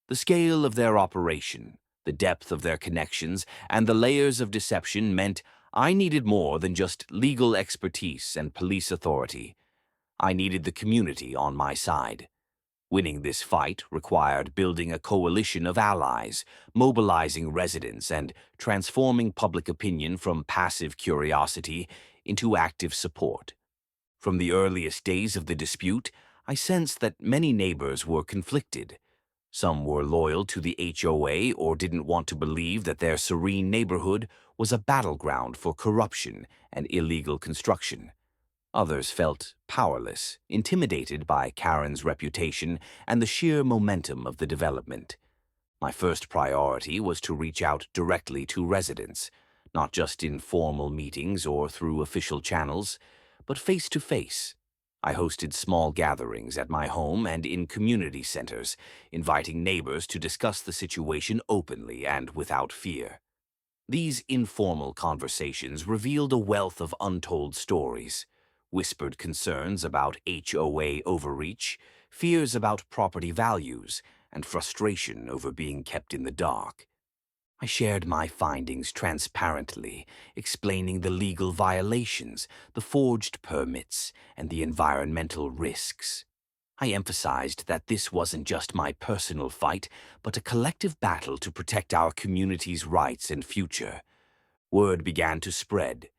The scale of their operation, the depth of their connections, and the layers of deception meant I needed more than just legal expertise and police authority. I needed the community on my side. Winning this fight required building a coalition of allies, mobilizing residents, and transforming public opinion from passive curiosity into active support. From the earliest days of the dispute, I sensed that many neighbors were conflicted. Some were loyal to the HOA or didn't want to believe that their serene neighborhood was a battleground for corruption and illegal construction. Others felt powerless, intimidated by Karen's reputation and the sheer momentum of the development. My first priority was to reach out directly to residents, not just in formal meetings or through official channels, but face to face. I hosted small gatherings at my home and in community centers, inviting neighbors to discuss the situation openly and without fear. These informal conversations revealed a wealth of untold stories: whispered concerns about HOA overreach, fears about property values, and frustration over being kept in the dark. I shared my findings transparently, explaining the legal violations, the forged permits, and the environmental risks. I emphasized that this wasn't just my personal fight, but a collective battle to protect our community's rights and future. Word began to spread.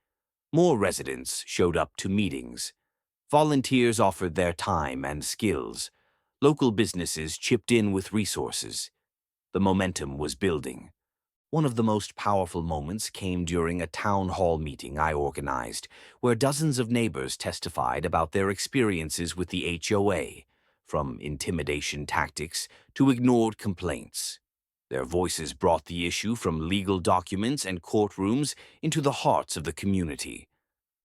More residents showed up to meetings. Volunteers offered their time and skills. Local businesses chipped in with resources. The momentum was building. One of the most powerful moments came during a town hall meeting I organized, where dozens of neighbors testified about their experiences with the HOA, from intimidation tactics to ignored complaints. Their voices brought the issue from legal documents and courtrooms into the hearts of the community.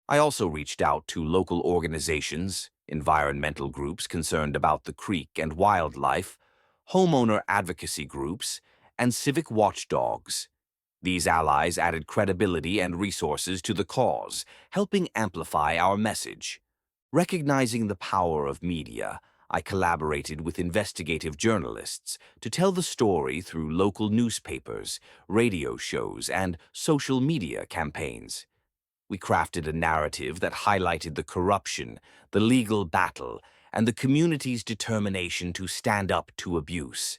I also reached out to local organizations, environmental groups concerned about the creek and wildlife, homeowner advocacy groups, and civic watchdogs. These allies added credibility and resources to the cause, helping amplify our message. Recognizing the power of media, I collaborated with investigative journalists to tell the story through local newspapers, radio shows, and social media campaigns. We crafted a narrative that highlighted the corruption, the legal battle, and the community's determination to stand up to abuse.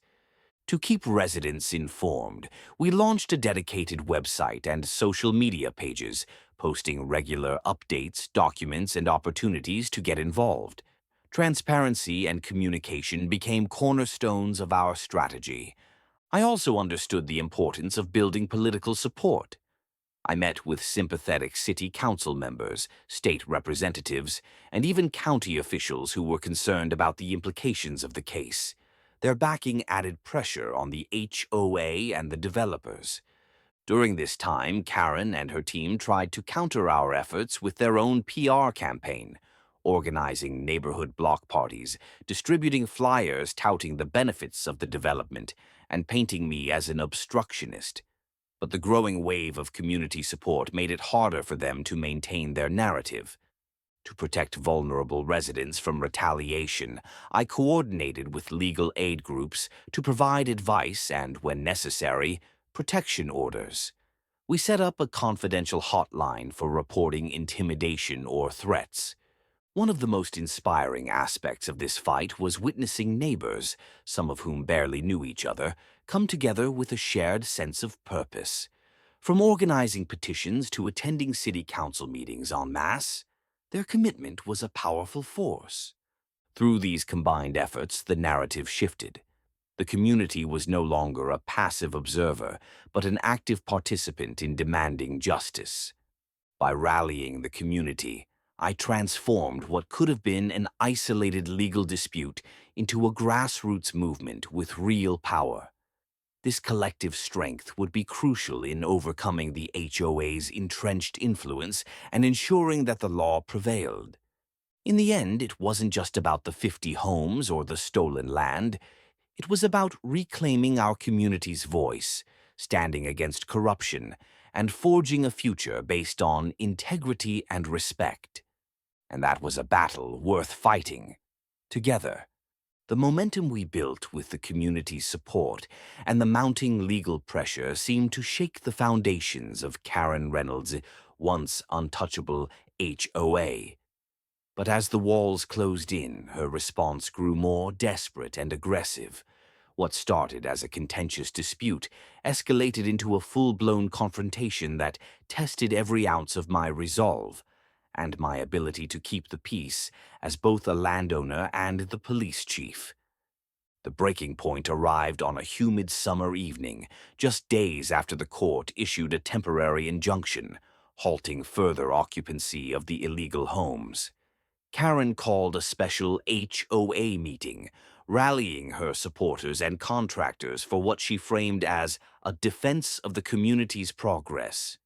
To keep residents informed, we launched a dedicated website and social media pages, posting regular updates, documents, and opportunities to get involved. Transparency and communication became cornerstones of our strategy. I also understood the importance of building political support. I met with sympathetic city council members, state representatives, and even county officials who were concerned about the implications of the case. Their backing added pressure on the HOA and the developers. During this time, Karen and her team tried to counter our efforts with their own PR campaign, organizing neighborhood block parties, distributing flyers touting the benefits of the development, and painting me as an obstructionist. But the growing wave of community support made it harder for them to maintain their narrative. To protect vulnerable residents from retaliation, I coordinated with legal aid groups to provide advice and, when necessary, protection orders. We set up a confidential hotline for reporting intimidation or threats. One of the most inspiring aspects of this fight was witnessing neighbors, some of whom barely knew each other, come together with a shared sense of purpose. From organizing petitions to attending city council meetings en masse, their commitment was a powerful force. Through these combined efforts, the narrative shifted. The community was no longer a passive observer, but an active participant in demanding justice. By rallying the community, I transformed what could have been an isolated legal dispute into a grassroots movement with real power. This collective strength would be crucial in overcoming the HOA's entrenched influence and ensuring that the law prevailed. In the end, it wasn't just about the 50 homes or the stolen land. It was about reclaiming our community's voice, standing against corruption, and forging a future based on integrity and respect. And that was a battle worth fighting. Together, the momentum we built with the community's support and the mounting legal pressure seemed to shake the foundations of Karen Reynolds' once untouchable HOA. But as the walls closed in, her response grew more desperate and aggressive. What started as a contentious dispute escalated into a full-blown confrontation that tested every ounce of my resolve and my ability to keep the peace as both a landowner and the police chief. The breaking point arrived on a humid summer evening, just days after the court issued a temporary injunction, halting further occupancy of the illegal homes. Karen called a special HOA meeting, rallying her supporters and contractors for what she framed as a defense of the community's progress.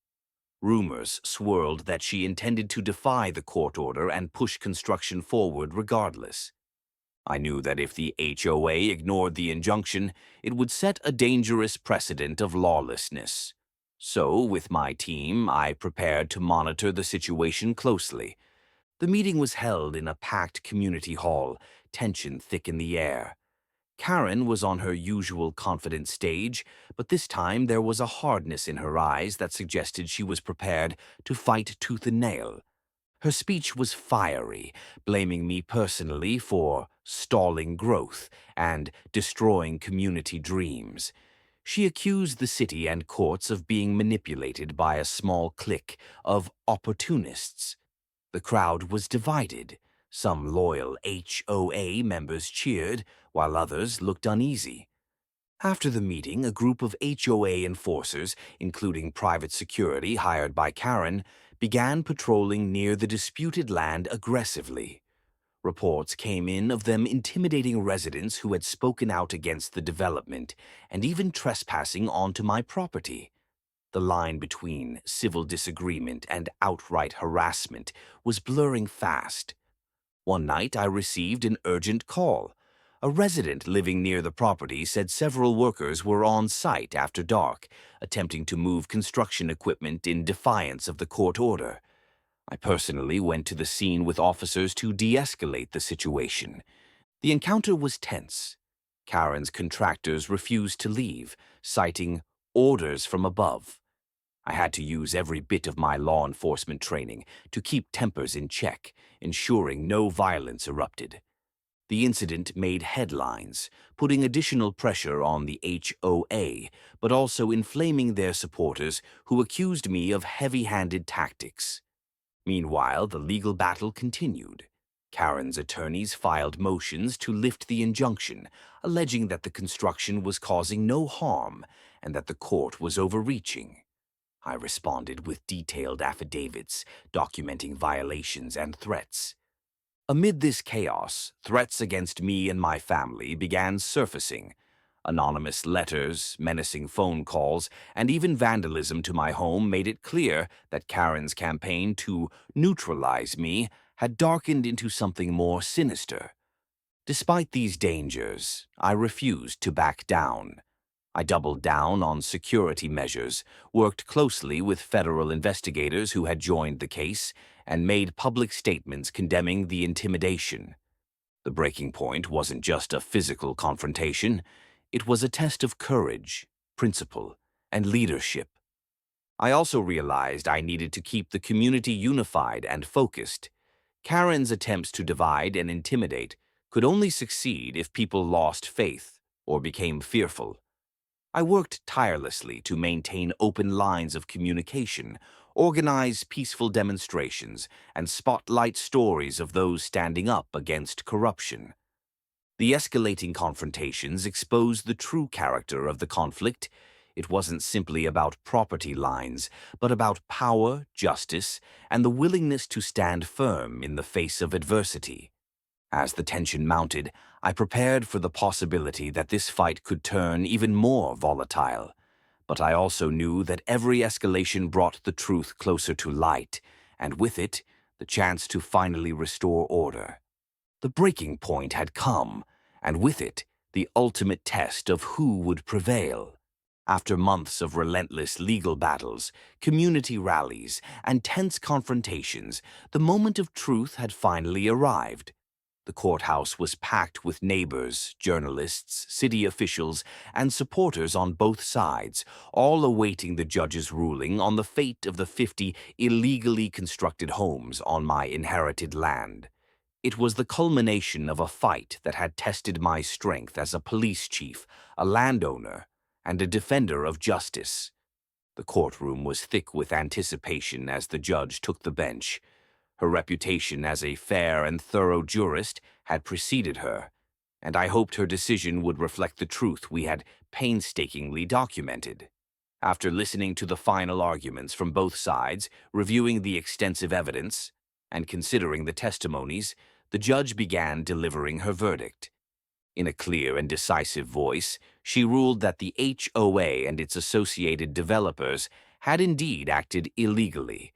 Rumors swirled that she intended to defy the court order and push construction forward regardless. I knew that if the HOA ignored the injunction, it would set a dangerous precedent of lawlessness. So, with my team, I prepared to monitor the situation closely. The meeting was held in a packed community hall, tension thick in the air. Karen was on her usual confident stage, but this time there was a hardness in her eyes that suggested she was prepared to fight tooth and nail. Her speech was fiery, blaming me personally for stalling growth and destroying community dreams. She accused the city and courts of being manipulated by a small clique of opportunists. The crowd was divided. Some loyal HOA members cheered, while others looked uneasy. After the meeting, a group of HOA enforcers, including private security hired by Karen, began patrolling near the disputed land aggressively. Reports came in of them intimidating residents who had spoken out against the development and even trespassing onto my property. The line between civil disagreement and outright harassment was blurring fast. One night, I received an urgent call. A resident living near the property said several workers were on site after dark, attempting to move construction equipment in defiance of the court order. I personally went to the scene with officers to de-escalate the situation. The encounter was tense. Karen's contractors refused to leave, citing orders from above. I had to use every bit of my law enforcement training to keep tempers in check, ensuring no violence erupted. The incident made headlines, putting additional pressure on the HOA, but also inflaming their supporters who accused me of heavy-handed tactics. Meanwhile, the legal battle continued. Karen's attorneys filed motions to lift the injunction, alleging that the construction was causing no harm and that the court was overreaching. I responded with detailed affidavits documenting violations and threats. Amid this chaos, threats against me and my family began surfacing. Anonymous letters, menacing phone calls, and even vandalism to my home made it clear that Karen's campaign to neutralize me had darkened into something more sinister. Despite these dangers, I refused to back down. I doubled down on security measures, worked closely with federal investigators who had joined the case, and made public statements condemning the intimidation. The breaking point wasn't just a physical confrontation, it was a test of courage, principle, and leadership. I also realized I needed to keep the community unified and focused. Karen's attempts to divide and intimidate could only succeed if people lost faith or became fearful. I worked tirelessly to maintain open lines of communication, organize peaceful demonstrations, and spotlight stories of those standing up against corruption. The escalating confrontations exposed the true character of the conflict. It wasn't simply about property lines, but about power, justice, and the willingness to stand firm in the face of adversity. As the tension mounted, I prepared for the possibility that this fight could turn even more volatile. But I also knew that every escalation brought the truth closer to light, and with it, the chance to finally restore order. The breaking point had come, and with it, the ultimate test of who would prevail. After months of relentless legal battles, community rallies, and tense confrontations, the moment of truth had finally arrived. The courthouse was packed with neighbors, journalists, city officials, and supporters on both sides, all awaiting the judge's ruling on the fate of the 50 illegally constructed homes on my inherited land. It was the culmination of a fight that had tested my strength as a police chief, a landowner, and a defender of justice. The courtroom was thick with anticipation as the judge took the bench. Her reputation as a fair and thorough jurist had preceded her, and I hoped her decision would reflect the truth we had painstakingly documented. After listening to the final arguments from both sides, reviewing the extensive evidence, and considering the testimonies, the judge began delivering her verdict. In a clear and decisive voice, she ruled that the HOA and its associated developers had indeed acted illegally.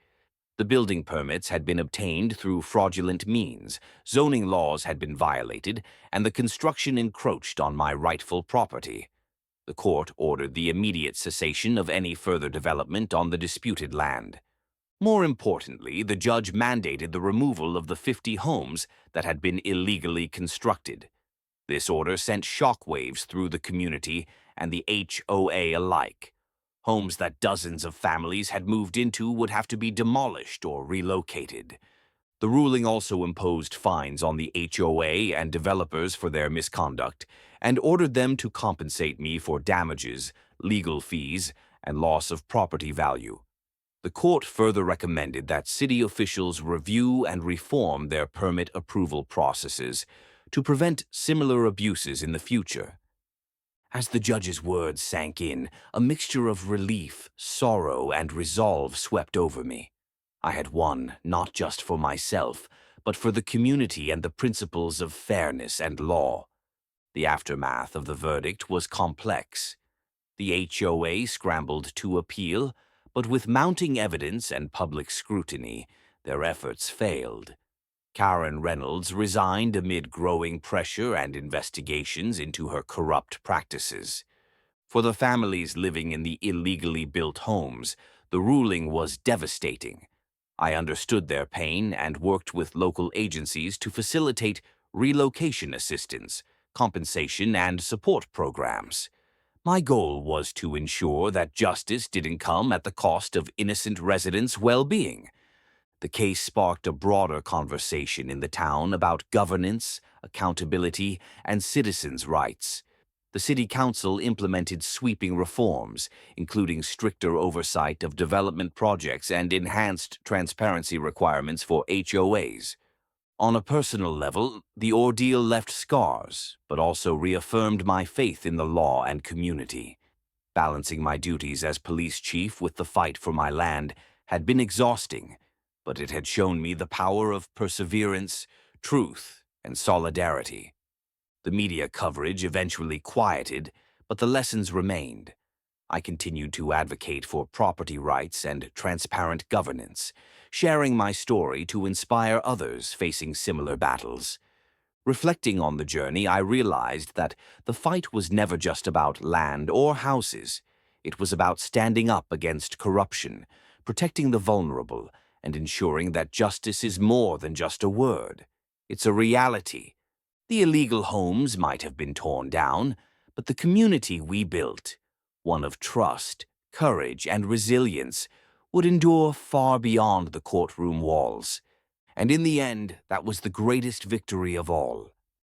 The building permits had been obtained through fraudulent means, zoning laws had been violated, and the construction encroached on my rightful property. The court ordered the immediate cessation of any further development on the disputed land. More importantly, the judge mandated the removal of the 50 homes that had been illegally constructed. This order sent shockwaves through the community and the HOA alike. Homes that dozens of families had moved into would have to be demolished or relocated. The ruling also imposed fines on the HOA and developers for their misconduct and ordered them to compensate me for damages, legal fees, and loss of property value. The court further recommended that city officials review and reform their permit approval processes to prevent similar abuses in the future. As the judge's words sank in, a mixture of relief, sorrow, and resolve swept over me. I had won, not just for myself, but for the community and the principles of fairness and law. The aftermath of the verdict was complex. The HOA scrambled to appeal, but with mounting evidence and public scrutiny, their efforts failed. Karen Reynolds resigned amid growing pressure and investigations into her corrupt practices. For the families living in the illegally built homes, the ruling was devastating. I understood their pain and worked with local agencies to facilitate relocation assistance, compensation, and support programs. My goal was to ensure that justice didn't come at the cost of innocent residents' well-being. The case sparked a broader conversation in the town about governance, accountability, and citizens' rights. The city council implemented sweeping reforms, including stricter oversight of development projects and enhanced transparency requirements for HOAs. On a personal level, the ordeal left scars, but also reaffirmed my faith in the law and community. Balancing my duties as police chief with the fight for my land had been exhausting, but it had shown me the power of perseverance, truth, and solidarity. The media coverage eventually quieted, but the lessons remained. I continued to advocate for property rights and transparent governance, sharing my story to inspire others facing similar battles. Reflecting on the journey, I realized that the fight was never just about land or houses. It was about standing up against corruption, protecting the vulnerable, and ensuring that justice is more than just a word. It's a reality. The illegal homes might have been torn down, but the community we built, one of trust, courage, and resilience, would endure far beyond the courtroom walls. And in the end, that was the greatest victory of all.